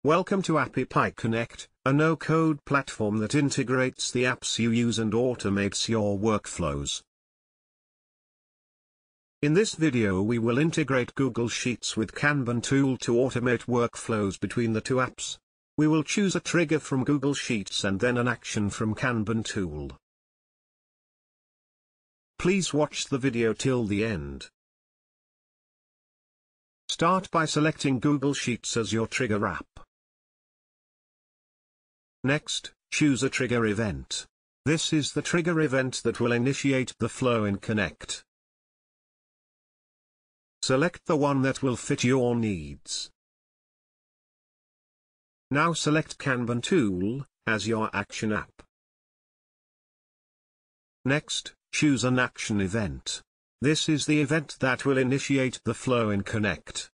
Welcome to AppyPie Connect, a no-code platform that integrates the apps you use and automates your workflows. In this video we will integrate Google Sheets with Kanban tool to automate workflows between the two apps. We will choose a trigger from Google Sheets and then an action from Kanban tool. Please watch the video till the end. Start by selecting Google Sheets as your trigger app. Next, choose a trigger event. This is the trigger event that will initiate the flow in Connect. Select the one that will fit your needs. Now select Kanban tool as your action app. Next, choose an action event. This is the event that will initiate the flow in Connect.